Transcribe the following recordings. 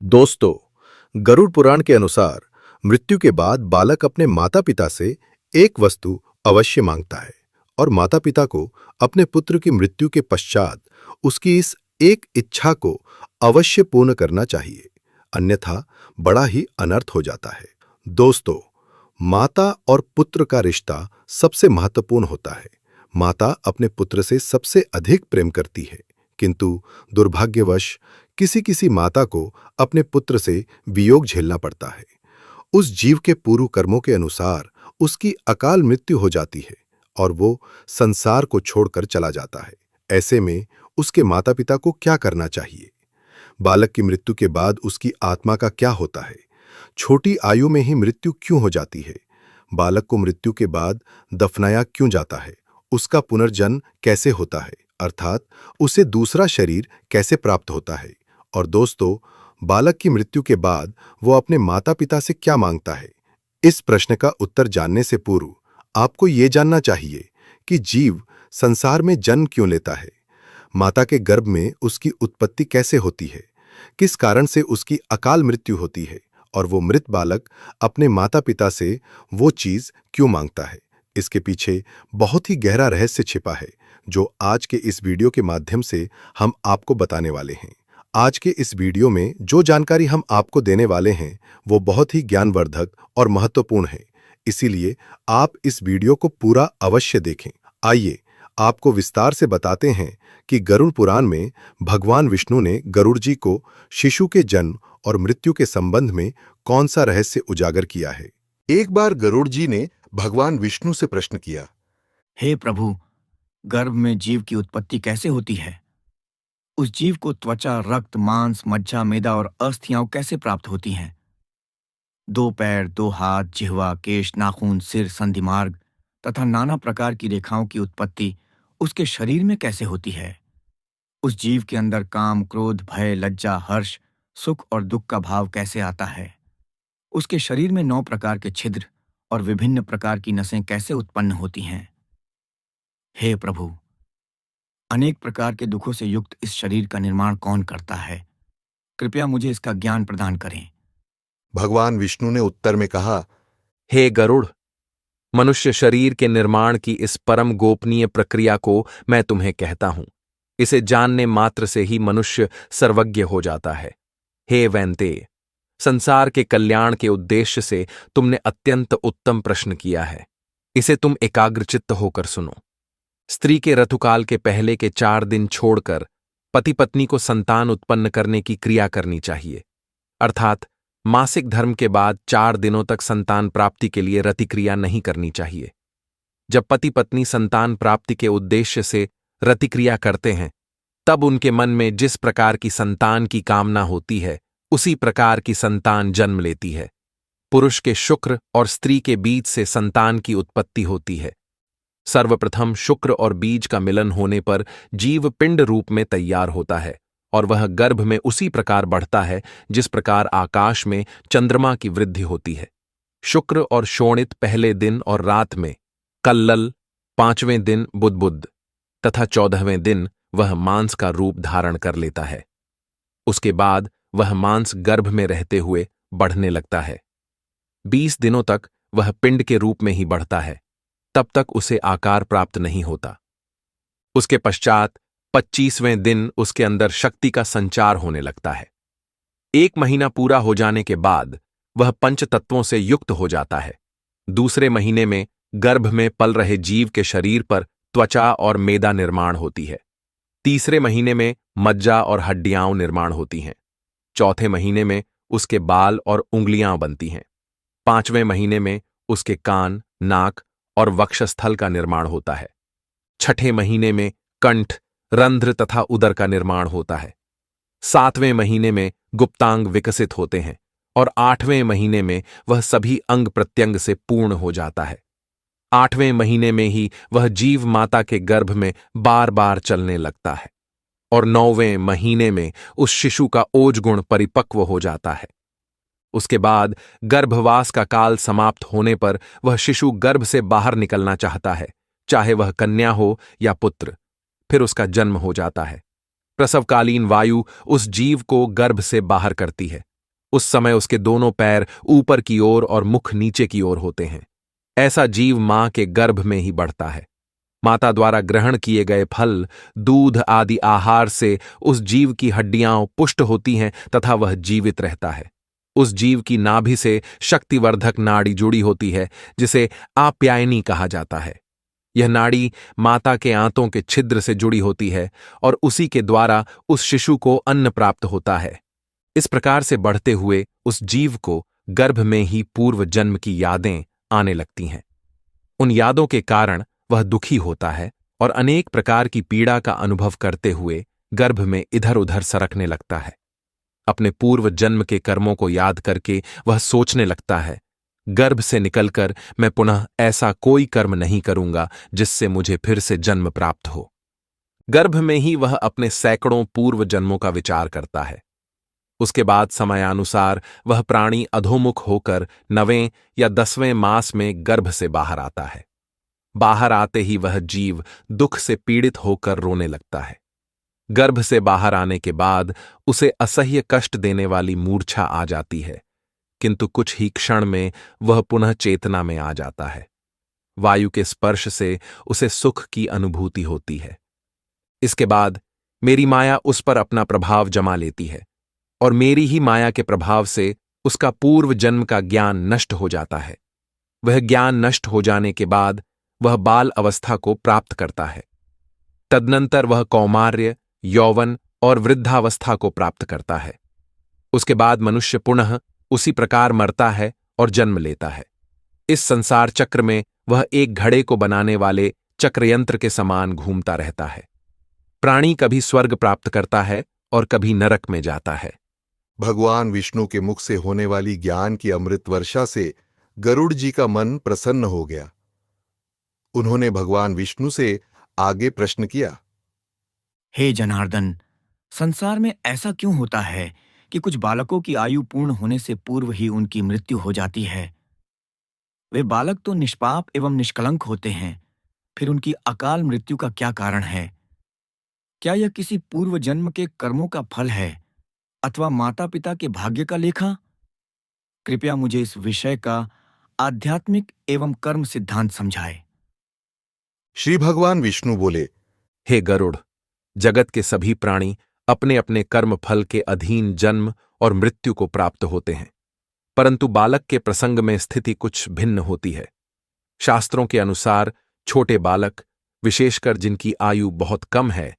दोस्तों, गरुड़ पुराण के अनुसार मृत्यु के बाद बालक अपने माता-पिता से एक वस्तु अवश्य मांगता है और माता-पिता को अपने पुत्र की मृत्यु के पश्चात उसकी इस एक इच्छा को अवश्य पूर्ण करना चाहिए, अन्यथा बड़ा ही अनर्थ हो जाता है। दोस्तों, माता और पुत्र का रिश्ता सबसे महत्वपूर्ण होता है। माता अपने पुत्र से सबसे अधिक प्रेम करती है, किंतु दुर्भाग्यवश किसी किसी माता को अपने पुत्र से वियोग झेलना पड़ता है। उस जीव के पूर्व कर्मों के अनुसार उसकी अकाल मृत्यु हो जाती है और वो संसार को छोड़कर चला जाता है। ऐसे में उसके माता पिता को क्या करना चाहिए? बालक की मृत्यु के बाद उसकी आत्मा का क्या होता है? छोटी आयु में ही मृत्यु क्यों हो जाती है? बालक को मृत्यु के बाद दफनाया क्यों जाता है? उसका पुनर्जन्म कैसे होता है, अर्थात उसे दूसरा शरीर कैसे प्राप्त होता है? और दोस्तों, बालक की मृत्यु के बाद वो अपने माता पिता से क्या मांगता है? इस प्रश्न का उत्तर जानने से पूर्व आपको ये जानना चाहिए कि जीव संसार में जन्म क्यों लेता है, माता के गर्भ में उसकी उत्पत्ति कैसे होती है, किस कारण से उसकी अकाल मृत्यु होती है और वो मृत बालक अपने माता पिता से वो चीज क्यों मांगता है। इसके पीछे बहुत ही गहरा रहस्य छिपा है, जो आज के इस वीडियो के माध्यम से हम आपको बताने वाले हैं। आज के इस वीडियो में जो जानकारी हम आपको देने वाले हैं वो बहुत ही ज्ञानवर्धक और महत्वपूर्ण है, इसीलिए आप इस वीडियो को पूरा अवश्य देखें। आइए आपको विस्तार से बताते हैं कि गरुड़ पुराण में भगवान विष्णु ने गरुड़ जी को शिशु के जन्म और मृत्यु के संबंध में कौन सा रहस्य उजागर किया है। एक बार गरुड़ जी ने भगवान विष्णु से प्रश्न किया, हे प्रभु, गर्भ में जीव की उत्पत्ति कैसे होती है? उस जीव को त्वचा, रक्त, मांस, मज्जा, मेदा और अस्थियां कैसे प्राप्त होती हैं? 2 पैर, 2 हाथ, जिह्वा, केश, नाखून, सिर, संधिमार्ग तथा नाना प्रकार की रेखाओं की उत्पत्ति उसके शरीर में कैसे होती है? उस जीव के अंदर काम, क्रोध, भय, लज्जा, हर्ष, सुख और दुख का भाव कैसे आता है? उसके शरीर में 9 प्रकार के छिद्र और विभिन्न प्रकार की नसें कैसे उत्पन्न होती हैं? हे प्रभु, अनेक प्रकार के दुखों से युक्त इस शरीर का निर्माण कौन करता है? कृपया मुझे इसका ज्ञान प्रदान करें। भगवान विष्णु ने उत्तर में कहा, हे गरुड़, मनुष्य शरीर के निर्माण की इस परम गोपनीय प्रक्रिया को मैं तुम्हें कहता हूं। इसे जानने मात्र से ही मनुष्य सर्वज्ञ हो जाता है। हे वैन्तेय, संसार के कल्याण के उद्देश्य से तुमने अत्यंत उत्तम प्रश्न किया है। इसे तुम एकाग्रचित्त होकर सुनो। स्त्री के ऋतुकाल के पहले के 4 दिन छोड़कर पति पत्नी को संतान उत्पन्न करने की क्रिया करनी चाहिए, अर्थात मासिक धर्म के बाद 4 दिनों तक संतान प्राप्ति के लिए रतिक्रिया नहीं करनी चाहिए। जब पति पत्नी संतान प्राप्ति के उद्देश्य से रतिक्रिया करते हैं, तब उनके मन में जिस प्रकार की संतान की कामना होती है, उसी प्रकार की संतान जन्म लेती है। पुरुष के शुक्र और स्त्री के बीज से संतान की उत्पत्ति होती है। सर्वप्रथम शुक्र और बीज का मिलन होने पर जीव पिंड रूप में तैयार होता है और वह गर्भ में उसी प्रकार बढ़ता है जिस प्रकार आकाश में चंद्रमा की वृद्धि होती है। शुक्र और शोणित पहले दिन और रात में, कल्लल 5वें दिन बुधबुध तथा 14वें दिन वह मांस का रूप धारण कर लेता है। उसके बाद वह मांस गर्भ में रहते हुए बढ़ने लगता है। 20 दिनों तक वह पिंड के रूप में ही बढ़ता है, तब तक उसे आकार प्राप्त नहीं होता। उसके पश्चात 25वें दिन उसके अंदर शक्ति का संचार होने लगता है। 1 महीना पूरा हो जाने के बाद वह पंच तत्वों से युक्त हो जाता है। दूसरे महीने में गर्भ में पल रहे जीव के शरीर पर त्वचा और मेदा निर्माण होती है। तीसरे महीने में मज्जा और हड्डियां निर्माण होती हैं। चौथे महीने में उसके बाल और उंगलियां बनती हैं। 5वें महीने में उसके कान, नाक और वक्षस्थल का निर्माण होता है। 6ठे महीने में कंठ, रंध्र तथा उदर का निर्माण होता है। 7वें महीने में गुप्तांग विकसित होते हैं और 8वें महीने में वह सभी अंग प्रत्यंग से पूर्ण हो जाता है। 8वें महीने में ही वह जीव माता के गर्भ में बार बार चलने लगता है और 9वें महीने में उस शिशु का ओजगुण परिपक्व हो जाता है। उसके बाद गर्भवास का काल समाप्त होने पर वह शिशु गर्भ से बाहर निकलना चाहता है, चाहे वह कन्या हो या पुत्र। फिर उसका जन्म हो जाता है। प्रसवकालीन वायु उस जीव को गर्भ से बाहर करती है उस समय उसके दोनों पैर ऊपर की ओर और मुख नीचे की ओर होते हैं। ऐसा जीव मां के गर्भ में ही बढ़ता है। माता द्वारा ग्रहण किए गए फल, दूध आदि आहार से उस जीव की हड्डियां पुष्ट होती हैं तथा वह जीवित रहता है। उस जीव की नाभि से शक्तिवर्धक नाड़ी जुड़ी होती है, जिसे आप्यायनी कहा जाता है। यह नाड़ी माता के आंतों के छिद्र से जुड़ी होती है और उसी के द्वारा उस शिशु को अन्न प्राप्त होता है। इस प्रकार से बढ़ते हुए उस जीव को गर्भ में ही पूर्व जन्म की यादें आने लगती हैं। उन यादों के कारण वह दुखी होता है और अनेक प्रकार की पीड़ा का अनुभव करते हुए गर्भ में इधर उधर सरकने लगता है। अपने पूर्व जन्म के कर्मों को याद करके वह सोचने लगता है, गर्भ से निकलकर मैं पुनः ऐसा कोई कर्म नहीं करूंगा जिससे मुझे फिर से जन्म प्राप्त हो। गर्भ में ही वह अपने सैकड़ों पूर्व जन्मों का विचार करता है। उसके बाद समयानुसार वह प्राणी अधोमुख होकर 9वें या 10वें मास में गर्भ से बाहर आता है। बाहर आते ही वह जीव दुख से पीड़ित होकर रोने लगता है। गर्भ से बाहर आने के बाद उसे असह्य कष्ट देने वाली मूर्छा आ जाती है, किंतु कुछ ही क्षण में वह पुनः चेतना में आ जाता है। वायु के स्पर्श से उसे सुख की अनुभूति होती है। इसके बाद मेरी माया उस पर अपना प्रभाव जमा लेती है और मेरी ही माया के प्रभाव से उसका पूर्व जन्म का ज्ञान नष्ट हो जाता है। वह ज्ञान नष्ट हो जाने के बाद वह बाल अवस्था को प्राप्त करता है। तदनंतर वह कौमार्य, यौवन और वृद्धावस्था को प्राप्त करता है। उसके बाद मनुष्य पुनः उसी प्रकार मरता है और जन्म लेता है। इस संसार चक्र में वह एक घड़े को बनाने वाले चक्रयंत्र के समान घूमता रहता है। प्राणी कभी स्वर्ग प्राप्त करता है और कभी नरक में जाता है। भगवान विष्णु के मुख से होने वाली ज्ञान की अमृत वर्षा से गरुड़ जी का मन प्रसन्न हो गया। उन्होंने भगवान विष्णु से आगे प्रश्न किया। हे जनार्दन, संसार में ऐसा क्यों होता है कि कुछ बालकों की आयु पूर्ण होने से पूर्व ही उनकी मृत्यु हो जाती है? वे बालक तो निष्पाप एवं निष्कलंक होते हैं, फिर उनकी अकाल मृत्यु का क्या कारण है? क्या यह किसी पूर्व जन्म के कर्मों का फल है अथवा माता पिता के भाग्य का लेखा? कृपया मुझे इस विषय का आध्यात्मिक एवं कर्म सिद्धांत समझाए। श्री भगवान विष्णु बोले, हे गरुड़, जगत के सभी प्राणी अपने अपने कर्म फल के अधीन जन्म और मृत्यु को प्राप्त होते हैं, परंतु बालक के प्रसंग में स्थिति कुछ भिन्न होती है। शास्त्रों के अनुसार छोटे बालक, विशेषकर जिनकी आयु बहुत कम है,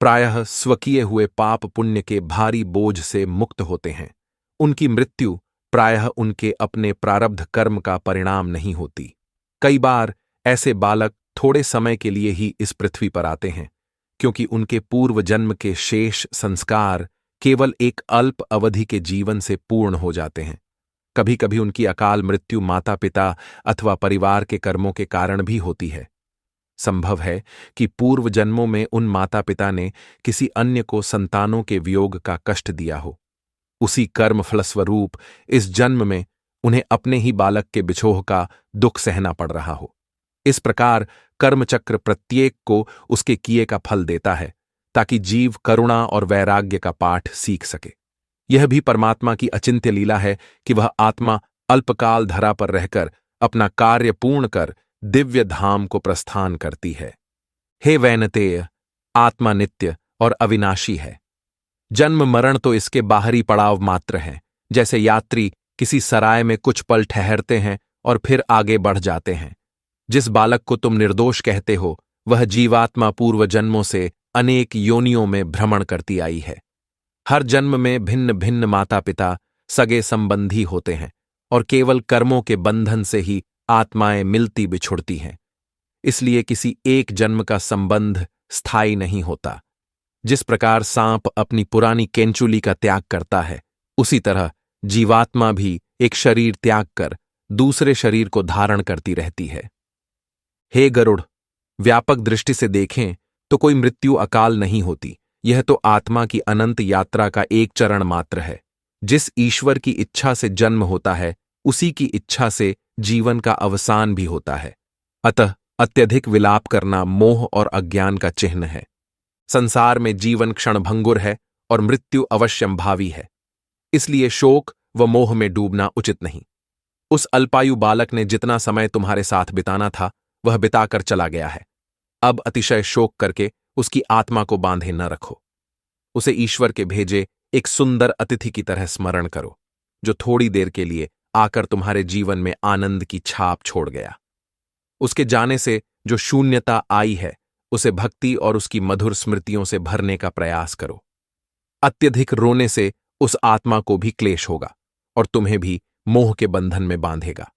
प्रायः स्वकीय हुए पाप पुण्य के भारी बोझ से मुक्त होते हैं। उनकी मृत्यु प्रायः उनके अपने प्रारब्ध कर्म का परिणाम नहीं होती। कई बार ऐसे बालक थोड़े समय के लिए ही इस पृथ्वी पर आते हैं, क्योंकि उनके पूर्व जन्म के शेष संस्कार केवल एक अल्प अवधि के जीवन से पूर्ण हो जाते हैं। कभी कभी उनकी अकाल मृत्यु माता पिता अथवा परिवार के कर्मों के कारण भी होती है। संभव है कि पूर्व जन्मों में उन माता पिता ने किसी अन्य को संतानों के वियोग का कष्ट दिया हो। उसी कर्म फलस्वरूप इस जन्म में उन्हें अपने ही बालक के बिछोह का दुख सहना पड़ रहा हो। इस प्रकार कर्मचक्र प्रत्येक को उसके किए का फल देता है, ताकि जीव करुणा और वैराग्य का पाठ सीख सके। यह भी परमात्मा की अचिंत्य लीला है कि वह आत्मा अल्पकाल धरा पर रहकर अपना कार्य पूर्ण कर दिव्य धाम को प्रस्थान करती है। हे वैनतेय, आत्मा नित्य और अविनाशी है। जन्म मरण तो इसके बाहरी पड़ाव मात्र हैं। जैसे यात्री किसी सराय में कुछ पल ठहरते हैं और फिर आगे बढ़ जाते हैं। जिस बालक को तुम निर्दोष कहते हो, वह जीवात्मा पूर्व जन्मों से अनेक योनियों में भ्रमण करती आई है। हर जन्म में भिन्न भिन्न माता पिता, सगे संबंधी होते हैं और केवल कर्मों के बंधन से ही आत्माएं मिलती बिछुड़ती हैं। इसलिए किसी एक जन्म का संबंध स्थायी नहीं होता। जिस प्रकार सांप अपनी पुरानी केंचुली का त्याग करता है, उसी तरह जीवात्मा भी एक शरीर त्याग कर दूसरे शरीर को धारण करती रहती है। हे गरुड़, व्यापक दृष्टि से देखें तो कोई मृत्यु अकाल नहीं होती। यह तो आत्मा की अनंत यात्रा का एक चरण मात्र है। जिस ईश्वर की इच्छा से जन्म होता है, उसी की इच्छा से जीवन का अवसान भी होता है। अतः अत्यधिक विलाप करना मोह और अज्ञान का चिन्ह है। संसार में जीवन क्षणभंगुर है और मृत्यु अवश्यंभावी है। इसलिए शोक व मोह में डूबना उचित नहीं। उस अल्पायु बालक ने जितना समय तुम्हारे साथ बिताना था वह बिताकर चला गया है। अब अतिशय शोक करके उसकी आत्मा को बांधे न रखो। उसे ईश्वर के भेजे एक सुंदर अतिथि की तरह स्मरण करो, जो थोड़ी देर के लिए आकर तुम्हारे जीवन में आनंद की छाप छोड़ गया। उसके जाने से जो शून्यता आई है उसे भक्ति और उसकी मधुर स्मृतियों से भरने का प्रयास करो। अत्यधिक रोने से उस आत्मा को भी क्लेश होगा और तुम्हें भी मोह के बंधन में बांधेगा।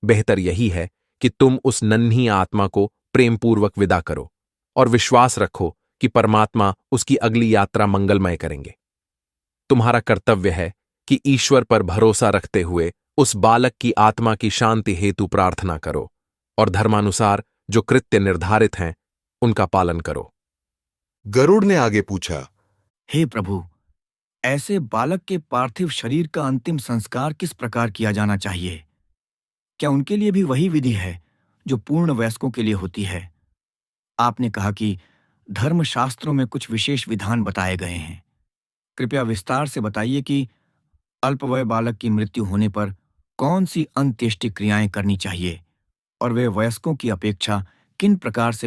बेहतर यही है कि तुम उस नन्ही आत्मा को प्रेमपूर्वक विदा करो और विश्वास रखो कि परमात्मा उसकी अगली यात्रा मंगलमय करेंगे। तुम्हारा कर्तव्य है कि ईश्वर पर भरोसा रखते हुए उस बालक की आत्मा की शांति हेतु प्रार्थना करो और धर्मानुसार जो कृत्य निर्धारित हैं उनका पालन करो। गरुड़ ने आगे पूछा, हे प्रभु, ऐसे बालक के पार्थिव शरीर का अंतिम संस्कार किस प्रकार किया जाना चाहिए? क्या उनके लिए भी वही विधि है जो पूर्ण वयस्कों के लिए होती है? आपने कहा कि धर्मशास्त्रों में कुछ विशेष विधान बताए गए हैं। कृपया विस्तार से बताइए कि अल्पवय बालक की मृत्यु होने पर कौन सी अंत्येष्टि क्रियाएं करनी चाहिए और वे वयस्कों की अपेक्षा किन प्रकार से